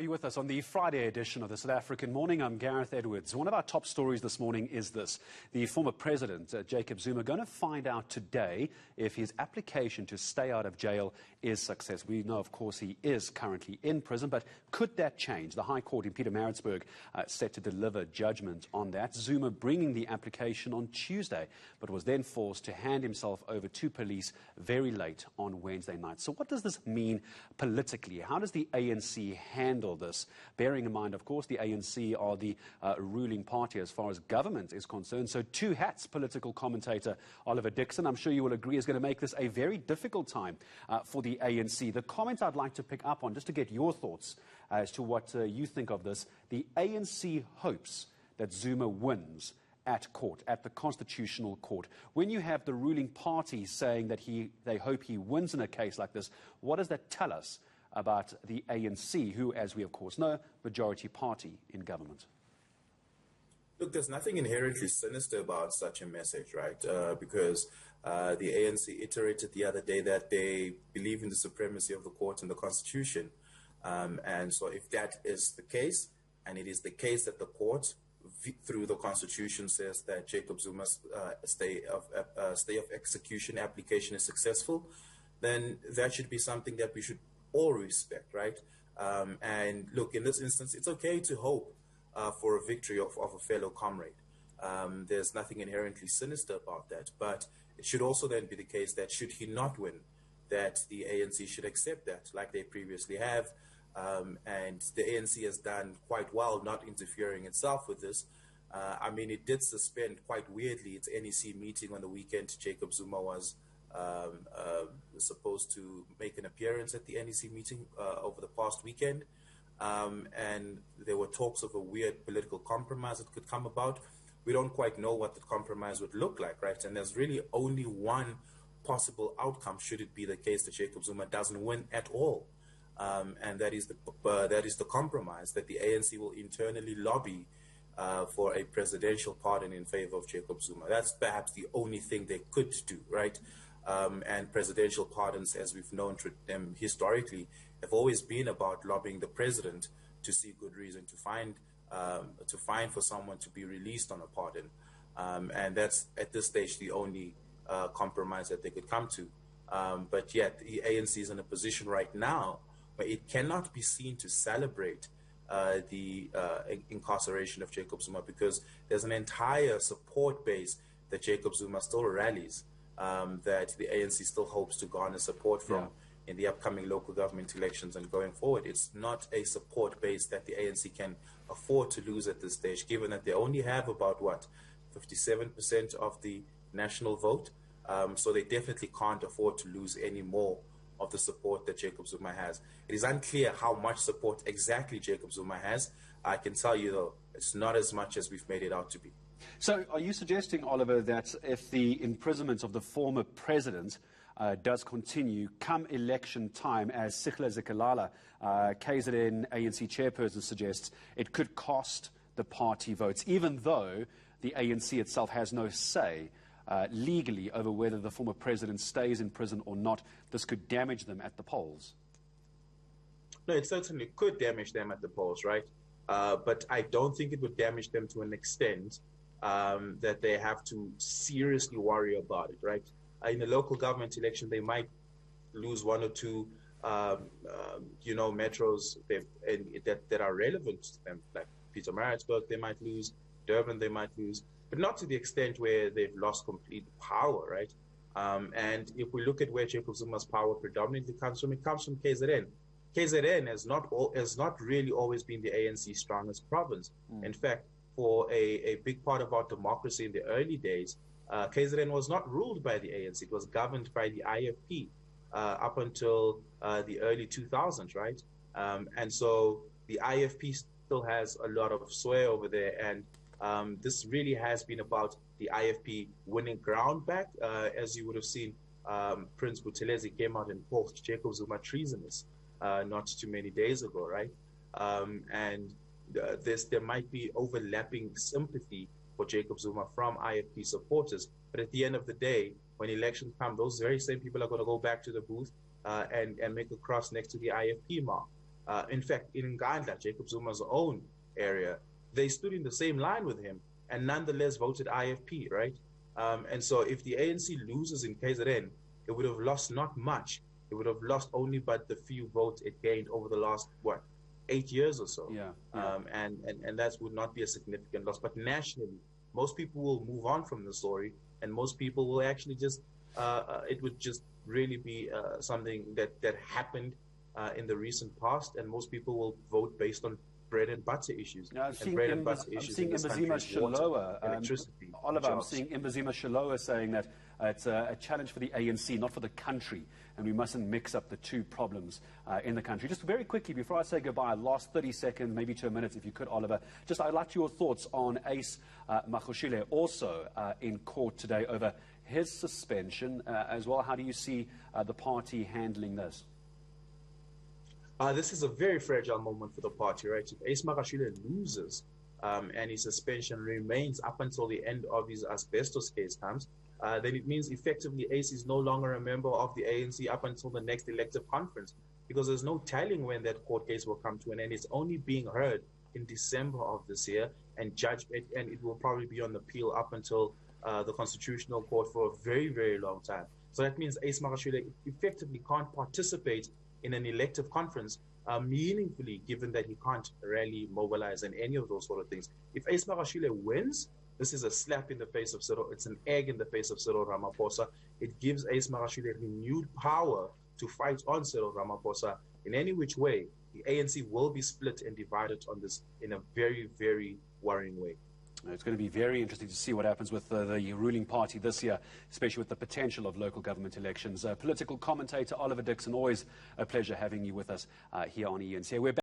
you with us on the Friday edition of the South African Morning. I'm Gareth Edwards. One of our top stories this morning is this. The former president, Jacob Zuma, going to find out today if his application to stay out of jail is successful. We know, of course, he is currently in prison, but could that change? The High Court in Pietermaritzburg set to deliver judgment on that. Zuma bringing the application on Tuesday, but was then forced to hand himself over to police very late on Wednesday night. So what does this mean politically? How does the ANC handle this? Bearing in mind, of course, the ANC are the ruling party as far as government is concerned. So two hats political commentator Oliver Dickson, I'm sure you will agree, is going to make this a very difficult time for the ANC. The comment I'd like to pick up on, just to get your thoughts as to what you think of this, the ANC hopes that Zuma wins at court, at the Constitutional Court. When you have the ruling party saying that they hope he wins in a case like this, what does that tell us about the ANC, who, as we of course know, majority party in government? Look, there's nothing inherently sinister about such a message, right? Because the ANC iterated the other day that they believe in the supremacy of the court and the Constitution. And so if that is the case, and it is the case that the court, through the Constitution, says that Jacob Zuma's stay of execution application is successful, then that should be something that we should all respect, right? And look, in this instance, it's okay to hope for a victory of a fellow comrade. There's nothing inherently sinister about that, but it should also then be the case that should he not win, that the ANC should accept that, like they previously have. And the ANC has done quite well not interfering itself with this. I mean, it did suspend quite weirdly its NEC meeting on the weekend. Jacob Zuma was supposed to make an appearance at the NEC meeting over the past weekend. And there were talks of a weird political compromise that could come about. We don't quite know what the compromise would look like, right? And there's really only one possible outcome should it be the case that Jacob Zuma doesn't win at all. And that is the compromise that the ANC will internally lobby for a presidential pardon in favor of Jacob Zuma. That's perhaps the only thing they could do, right? And presidential pardons, as we've known them historically, have always been about lobbying the president to see good reason to find for someone to be released on a pardon. And that's at this stage the only compromise that they could come to. But yet the ANC is in a position right now where it cannot be seen to celebrate the incarceration of Jacob Zuma, because there's an entire support base that Jacob Zuma still rallies, that the ANC still hopes to garner support from in the upcoming local government elections and going forward. It's not a support base that the ANC can afford to lose at this stage, given that they only have about, 57% of the national vote. So they definitely can't afford to lose any more of the support that Jacob Zuma has. It is unclear how much support exactly Jacob Zuma has. I can tell you, though, it's not as much as we've made it out to be. So are you suggesting, Oliver, that if the imprisonment of the former president does continue come election time, as Sikhla Zikalala, KZN ANC chairperson, suggests, it could cost the party votes, even though the ANC itself has no say legally over whether the former president stays in prison or not? This could damage them at the polls. No, it certainly could damage them at the polls, right? But I don't think it would damage them to an extent that they have to seriously worry about it, right? In a local government election, they might lose one or two, metros that are relevant to them, like Pietermaritzburg, they might lose, Durban, they might lose, but not to the extent where they've lost complete power, right? And if we look at where Jacob Zuma's power predominantly comes from, it comes from KZN. KZN has not really always been the ANC's strongest province. In fact, for a big part of our democracy in the early days, KZN was not ruled by the ANC. It was governed by the IFP up until the early 2000s, right? And so the IFP still has a lot of sway over there, and this really has been about the IFP winning ground back. As you would have seen, Prince Buthelezi came out and called Jacob Zuma treasonous not too many days ago, right? And there might be overlapping sympathy for Jacob Zuma from IFP supporters. But at the end of the day, when elections come, those very same people are going to go back to the booth and make a cross next to the IFP mark. In fact, in Ngandla, Jacob Zuma's own area, they stood in the same line with him and nonetheless voted IFP, right? And so if the ANC loses in KZN, it would have lost not much. It would have lost only but the few votes it gained over the last, 8 years or so. And that would not be a significant loss. But nationally, most people will move on from the story, and most people will actually just, it would just really be something that happened in the recent past, and most people will vote based on bread and butter issues. Now, I'm seeing Mbazima Shilowa, electricity. Oliver, I'm seeing Mbazima Shilowa saying that it's a challenge for the ANC, not for the country, and we mustn't mix up the two problems in the country. Just very quickly, before I say goodbye, last 30 seconds, maybe 2 minutes, if you could, Oliver, just I'd like your thoughts on Ace Magashule, also in court today over his suspension as well. How do you see the party handling this? This is a very fragile moment for the party, right? If Ace Magashule loses and his suspension remains up until the end of his asbestos case comes, then it means effectively Ace is no longer a member of the ANC up until the next elective conference, because there's no telling when that court case will come to an end. It's only being heard in December of this year and judged, and it will probably be on appeal up until the Constitutional Court for a very, very long time. So that means Ace Magashule effectively can't participate in an elective conference meaningfully, given that he can't rally, mobilize, and any of those sort of things. If Ace Magashule wins, this is a slap in the face of Cyril. It's an egg in the face of Cyril Ramaphosa. It gives Ace Magashule renewed power to fight on Cyril Ramaphosa in any which way. The ANC will be split and divided on this in a very, very worrying way. It's going to be very interesting to see what happens with the ruling party this year, especially with the potential of local government elections. Political commentator Oliver Dickson, always a pleasure having you with us here on eNCA. We're back